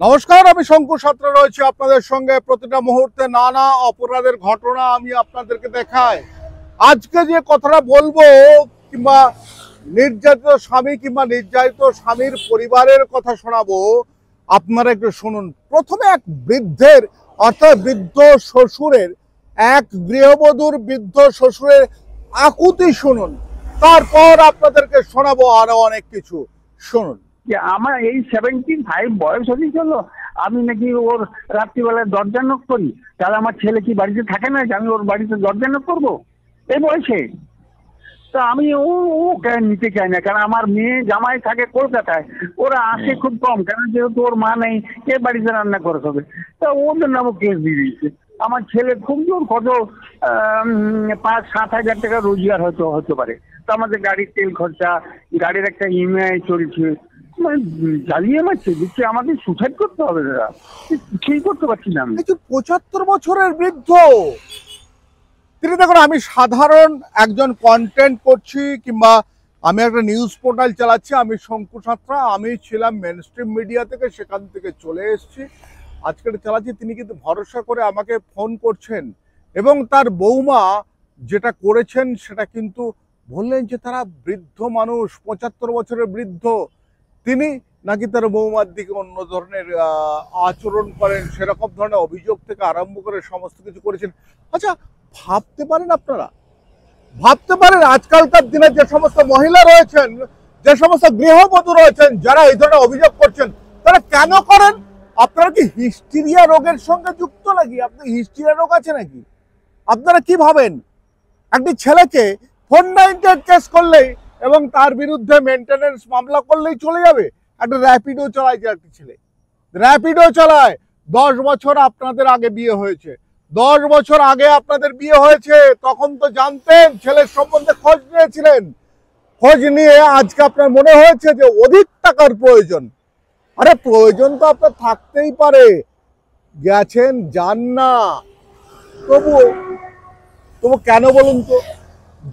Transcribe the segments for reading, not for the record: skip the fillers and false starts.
নমস্কার, আমি শঙ্কু সাত্রা রয়েছে আপনাদের সঙ্গে। প্রতিটা মুহূর্তে নানা অপরাধের ঘটনা আমি আপনাদেরকে দেখাই। আজকে যে কথাটা বলবো কিংবা নির্যাতিত স্বামী কিংবা নির্যাতিত স্বামীর পরিবারের কথা শোনাবো, আপনারা একটু শুনুন। প্রথমে এক বৃদ্ধের অর্থাৎ বৃদ্ধ শ্বশুরের, এক গৃহবধূর বৃদ্ধ শ্বশুরের আকুতি শুনুন, তারপর আপনাদেরকে শোনাবো আরো অনেক কিছু। শুনুন। যে আমার এই 75 বয়স হয়ে চলো, আমি নাকি ওর রাত্রিবেলায় দরজা নক করি? তাহলে আমার ছেলে কি বাড়িতে থাকে না যে আমি ওর বাড়িতে দরজা নক করবো এই বয়সে? তো আমি ওকে নিতে চাই না, কারণ আমার মেয়ে জামাই থাকে কলকাতায়, ওরা আসে খুব কম, কারণ যেহেতু ওর মা নেই, কে বাড়িতে রান্না করে খাবে? তা ওর জন্য আমার কেস দিয়ে দিয়েছে। আমার ছেলে খুব জোর কত 5-7 হাজার টাকা রোজগার হয়তো হতে পারে। তো আমাদের গাড়ির তেল খরচা, গাড়ির একটা ইএমআই চলছে, মানে জ্বালিয়ে মারছে, দিচ্ছে আমাদের সুসাইড করতে হবে দাদা, কিছুই করতে পারছি না আমি। 75 বছরের বৃদ্ধ তিনি। দেখুন, আমি সাধারণ একজন কন্টেন্ট করছি কিংবা আমি একটা নিউজ পোর্টাল চালাচ্ছি, আমি শঙ্কু সাত্রা। আমি ছিলাম মেনস্ট্রিম মিডিয়া থেকে, সেখান থেকে চলে এসেছি, আজকে চালাচ্ছি। তিনি কিন্তু ভরসা করে আমাকে ফোন করছেন এবং তার বৌমা যেটা করেছেন সেটা কিন্তু বললেন যে তারা বৃদ্ধ মানুষ, 75 বছরের বৃদ্ধ, তিনি নাকি তার বৌমার দিকে অন্য ধরনের আচরণ করেন, সেরকম ধরনের অভিযোগ থেকে আরম্ভ করে সমস্ত কিছু করেছেন। আচ্ছা, ভাবতে পারেন আপনারা, ভাবতে পারেন আজকালকার দিনে যে সমস্ত মহিলা রয়েছেন, যে সমস্ত গৃহবধূ রয়েছেন, যারা এই ধরনের অভিযোগ করছেন, তারা কেন করেন? আপনারা কি হিস্টিরিয়া রোগের সঙ্গে যুক্ত নাকি? আপনি হিস্টিরিয়া রোগ আছে নাকি? আপনারা কি ভাবেন একটি ছেলেকে 498 কেস করলেই এবং তার বিরুদ্ধে মেনটেনেন্স মামলা করলেই চলে যাবে? একটা র্যাপিডো চালায় যে একটি ছেলে, র্যাপিডো চালায়, 10 বছর আপনাদের আগে বিয়ে হয়েছে, 10 বছর আগে আপনাদের বিয়ে হয়েছে, তখন তো জানতেন, ছেলের সম্বন্ধে খোঁজ নিয়েছিলেন। খোঁজ নিয়ে আজকে আপনার মনে হয়েছে যে অধিক টাকার প্রয়োজন। আরে প্রয়োজন তো আপনার থাকতেই পারে, গেছেন, যান না, তবু কেন বলুন তো?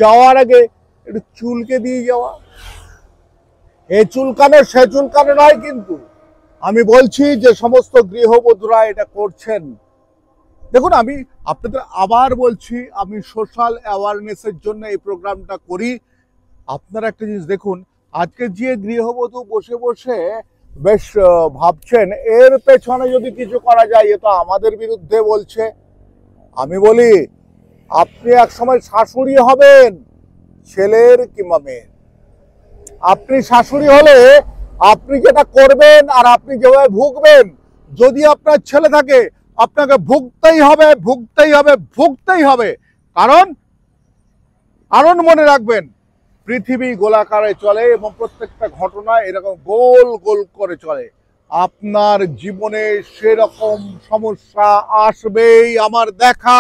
যাওয়ার আগে একটু চুলকে দিয়ে যাওয়া, এ চুলকানো সে চুলকানো নয়। কিন্তু আমি বলছি যে সমস্ত গৃহবধূরা এটা করছেন, দেখুন, আমি আপনাদের আবার বলছি, আমি সোশ্যাল অ্যাওয়ারনেসের জন্য এই প্রোগ্রামটা করি। আপনারা একটা জিনিস দেখুন, আজকে যে গৃহবধূ বসে বসে বেশ ভাবছেন এর পেছনে যদি কিছু করা যায়, এ তো আমাদের বিরুদ্ধে বলছে। আমি বলি, আপনি এক সময় শাশুড়ি হবেন, ছেলের কিংবা মেয়ের। আপনি শাশুড়ি হলে আপনি যেটা করবেন আর আপনি যেভাবে ভুগবেন, যদি আপনার ছেলে থাকে, আপনাকে ভুগতেই হবে, ভুগতেই হবে, ভুগতেই হবে। কারণ মনে রাখবেন, পৃথিবী গোলাকারে চলে এবং প্রত্যেকটা ঘটনা এরকম গোল গোল করে চলে। আপনার জীবনে সেরকম সমস্যা আসবেই। আমার দেখা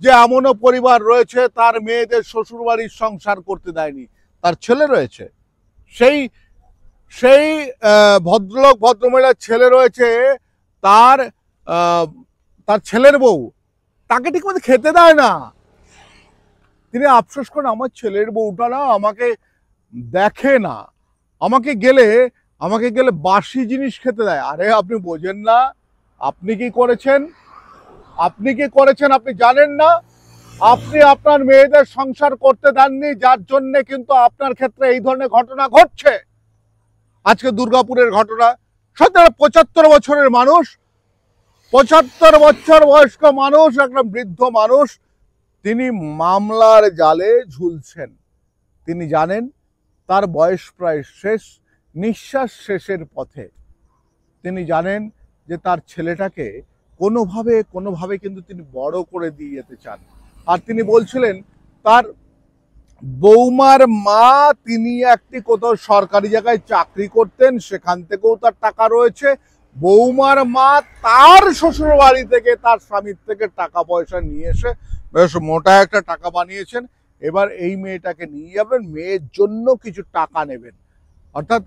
যে এমনও পরিবার রয়েছে, তার মেয়েদের শ্বশুরবাড়ির সংসার করতে দেয়নি, তার ছেলে রয়েছে, সেই সেই ভদ্রলোক ভদ্রমহিলার ছেলে রয়েছে, তার তার ছেলের বউ তাকে ঠিক মতো খেতে দেয় না। তিনি আফসোস করেন, আমার ছেলের বউটা না আমাকে দেখে না, আমাকে গেলে বাসি জিনিস খেতে দেয়। আরে আপনি বোঝেন না? আপনি কি করেছেন? আপনি জানেন না? আপনি আপনার মেয়েদের সংসার করতে দেননি, যার জন্য কিন্তু আপনার ক্ষেত্রে এই ধরনের ঘটনা ঘটছে। আজকে দুর্গাপুরের ঘটনা, সত্যি 75 বছরের মানুষ, 75 বছর বয়স্ক মানুষ, একটা বৃদ্ধ মানুষ, তিনি মামলার জালে ঝুলছেন। তিনি জানেন তার বয়স প্রায় শেষ, নিঃশ্বাস শেষের পথে। তিনি জানেন যে তার ছেলেটাকে কোনোভাবে কিন্তু তিনি বড় করে দিয়ে যেতে চান। আর তিনি বলছিলেন তার বৌমার মা, তিনি একটি কোথাও সরকারি জায়গায় চাকরি করতেন, সেখান থেকেও তার টাকা রয়েছে। বৌমার মা তার শ্বশুর বাড়ি থেকে, তার স্বামীর থেকে টাকা পয়সা নিয়ে এসে বেশ মোটা একটা টাকা বানিয়েছেন। এবার এই মেয়েটাকে নিয়ে যাবেন, মেয়ের জন্য কিছু টাকা নেবেন। অর্থাৎ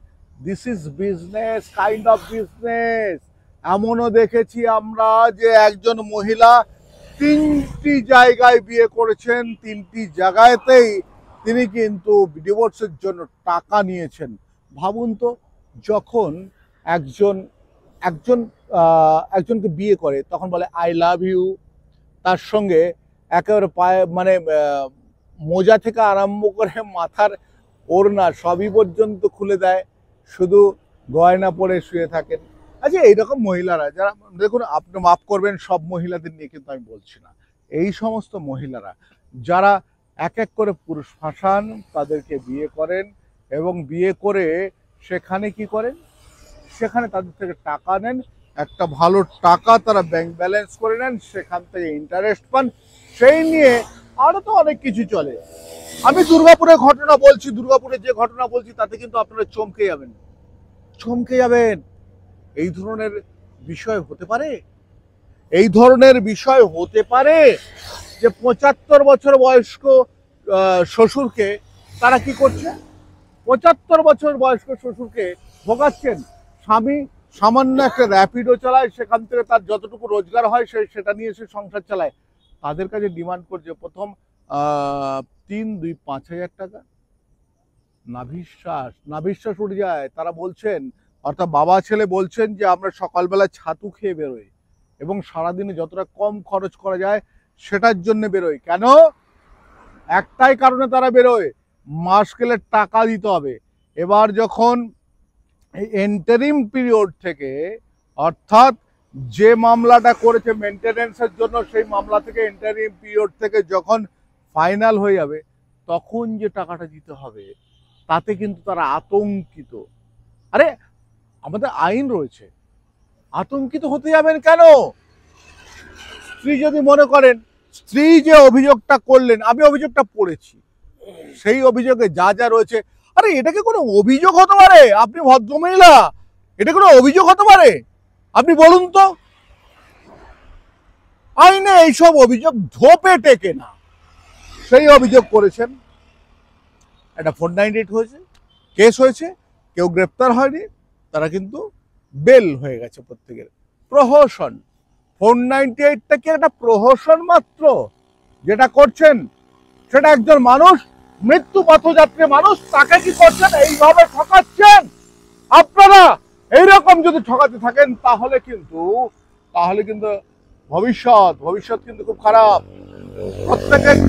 this is business, kind of business. এমনও দেখেছি আমরা যে একজন মহিলা 3টি জায়গায় বিয়ে করেছেন, 3টি জায়গাতেই তিনি কিন্তু ডিভোর্সের জন্য টাকা নিয়েছেন। ভাবুন তো, যখন একজন একজনকে বিয়ে করে তখন বলে আই লাভ ইউ, তার সঙ্গে একেবারে পায়ে মানে মোজা থেকে আরম্ভ করে মাথার ওড়না সবই পর্যন্ত খুলে দেয়, শুধু গয়না পরে শুয়ে থাকেন। আচ্ছা, এইরকম মহিলারা যারা, দেখুন আপনি মাফ করবেন, সব মহিলাদের নিয়ে কিন্তু আমি বলছি না, এই সমস্ত মহিলারা যারা এক এক করে পুরুষ ফাঁসান, তাদেরকে বিয়ে করেন এবং বিয়ে করে সেখানে কি করেন, সেখানে তাদের থেকে টাকা নেন, একটা ভালো টাকা তারা ব্যাংক ব্যালেন্স করে নেন, সেখান থেকে ইন্টারেস্ট পান, সেই নিয়ে আরো তো অনেক কিছু চলে। আমি দুর্গাপুরের ঘটনা বলছি, দুর্গাপুরের যে ঘটনা বলছি তাতে কিন্তু আপনারা চমকে যাবেন, চমকে যাবেন। এই ধরনের বিষয় হতে পারে, এই ধরনের বিষয় হতে পারে যে 75 বছর বয়স্ক শ্বশুরকে তারা কি করছে, 75 বছর বয়স্ক শ্বশুরকে ভোগাচ্ছেন। স্বামী সামান্য একটা র্যাপিডো চালায়, সেখান থেকে তার যতটুকু রোজগার হয় সেটা নিয়ে সে সংসার চালায়। তাদের কাছে ডিমান্ড করছে প্রথম 3-2-5 হাজার টাকা। নাভিশ্বাস উঠে যায়। তারা বলছেন, অর্থাৎ বাবা ছেলে বলছেন যে আমরা সকালবেলা ছাতু খেয়ে বেরোই এবং সারাদিনে যতটা কম খরচ করা যায় সেটার জন্য বেরোয়। কেন? একটাই কারণে তারা বেরোয়, মাস গেলে টাকা দিতে হবে। এবার যখন এই এন্টারিম পিরিয়ড থেকে, অর্থাৎ যে মামলাটা করেছে মেনটেনেন্সের জন্য, সেই মামলা থেকে এন্টারিম পিরিয়ড থেকে যখন ফাইনাল হয়ে যাবে, তখন যে টাকাটা দিতে হবে তাতে কিন্তু তারা আতঙ্কিত। আরে আমাদের আইন রয়েছে, আতঙ্কিত হতে যাবেন কেন? স্ত্রী যদি মনে করেন, স্ত্রী যে অভিযোগটা করলেন, আমি অভিযোগটা পড়েছি, সেই অভিযোগে যা যা রয়েছে, আরে এটা কি কোনো অভিযোগ হতে পারে? আপনি ভদ্রমহিলা, এটা কোনো অভিযোগ হতে পারে? আপনি বলুন তো। আইনে এইসব অভিযোগ ধোপে টেকে না। সেই অভিযোগ করেছেন, একটা 498 হয়েছে, কেস হয়েছে, কেউ গ্রেপ্তার হয়নি, তারা কিন্তু বেল হয়ে গেছে প্রত্যেকের। প্রহসন, 498টা কি একটা প্রহসন মাত্র? যেটা করছেন সেটা একজন মানুষ, মৃত্যু পথযাত্রী মানুষ, তাকে কি করছেন? এইভাবে ঠকাচ্ছেন আপনারা। এইরকম যদি ঠকাতে থাকেন তাহলে কিন্তু ভবিষ্যৎ কিন্তু খুব খারাপ।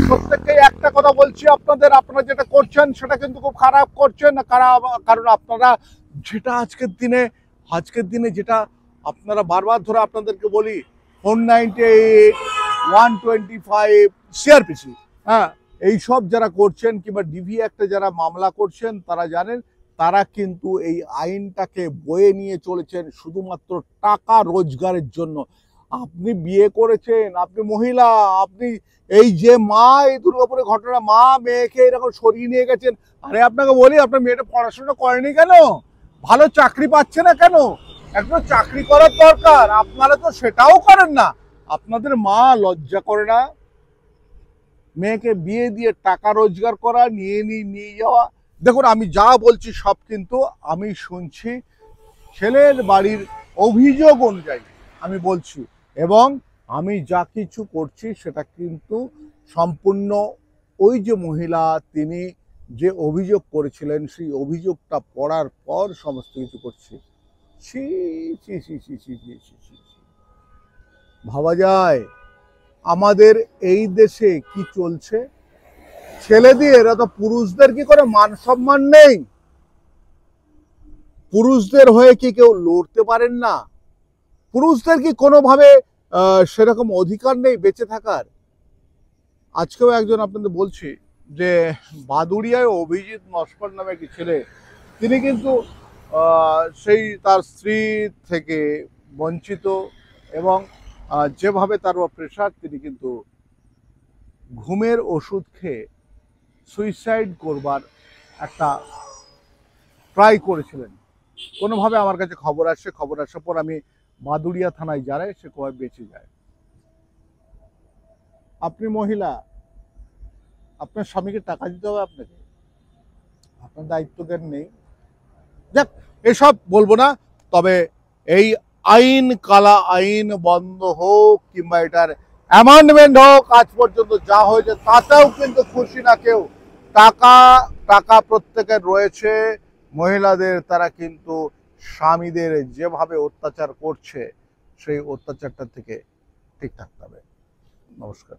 প্রত্যেককে একটা কথা বলছি আপনাদের, আপনারা যেটা করছেন সেটা কিন্তু খুব খারাপ করছেন। কারণ আপনারা যেটা আজকের দিনে যেটা আপনারা বারবার ধরে আপনাদেরকে বলি, 498, 125 সিআরপিসি, হ্যাঁ, এইসব যারা করছেন কিংবা ডিভি একটা যারা মামলা করছেন, তারা জানেন তারা কিন্তু এই আইনটাকে বয়ে নিয়ে চলেছেন শুধুমাত্র টাকা রোজগারের জন্য। আপনি বিয়ে করেছেন, আপনি মহিলা, আপনি এই যে মা, এই দুর্গাপুরের ঘটনা, মা মেয়েকে এরকম সরিয়ে নিয়ে গেছেন। আরে আপনাকে বলি, আপনার মেয়েটা পড়াশোনা করেনি কেন? ভালো চাকরি পাচ্ছে না কেন? একটা চাকরি করার দরকার, আপনারা তো সেটাও করেন না। আপনাদের মা লজ্জা করে না মেয়েকে বিয়ে দিয়ে টাকা রোজগার করা, নিয়ে যাওয়া? দেখুন, আমি যা বলছি সব কিন্তু আমি শুনছি ছেলের বাড়ির অভিযোগ অনুযায়ী আমি বলছি, এবং আমি যা কিছু করছি সেটা কিন্তু সম্পূর্ণ ওই যে মহিলা তিনি যে অভিযোগ করেছিলেন সেই অভিযোগটা পড়ার পর সমস্ত কিছু করছি। ছি ছি ছি ছি ছি ছি ছি ছি ছি। ভাবা যায় আমাদের এই দেশে কি চলছে? ছেলেদের অত পুরুষদের কি করে মান সম্মান নেই? পুরুষদের হয়ে কি কেউ লড়তে পারেন না? পুরুষদের কি কোনোভাবে সেরকম অধিকার নেই বেঁচে থাকার? আজকেও একজন আপনাদের বলছি যে বাদুড়িয়ায় অভিজিৎ নস্কর নামে একটি ছেলে, তিনি কিন্তু সেই তার স্ত্রী থেকে বঞ্চিত এবং যেভাবে তার প্রেশার, তিনি কিন্তু ঘুমের ওষুধ খেয়ে সুইসাইড করবার একটা ট্রাই করেছিলেন। কোনোভাবে আমার কাছে খবর আসার পর আমি বাদুড়িয়া থানায় যাই, সে কয় বেঁচে যায়। আপনি মহিলা, আপনার স্বামীকে টাকা দিতে হবে আপনাকে, আপনার দায়িত্ব জ্ঞান নেই। যাক, এসব বলবো না। তবে এই আইন, কালা আইন বন্ধ হোক কিংবা এটার অ্যামেন্ডমেন্ট হোক, আজ পর্যন্ত যা হয়েছে তাতেও কিন্তু খুশি না কেউ। টাকা প্রত্যেকের রয়েছে, মহিলাদের তারা কিন্তু স্বামীদের যেভাবে অত্যাচার করছে সেই অত্যাচারটা থেকে ঠিক থাকতে হবে। নমস্কার।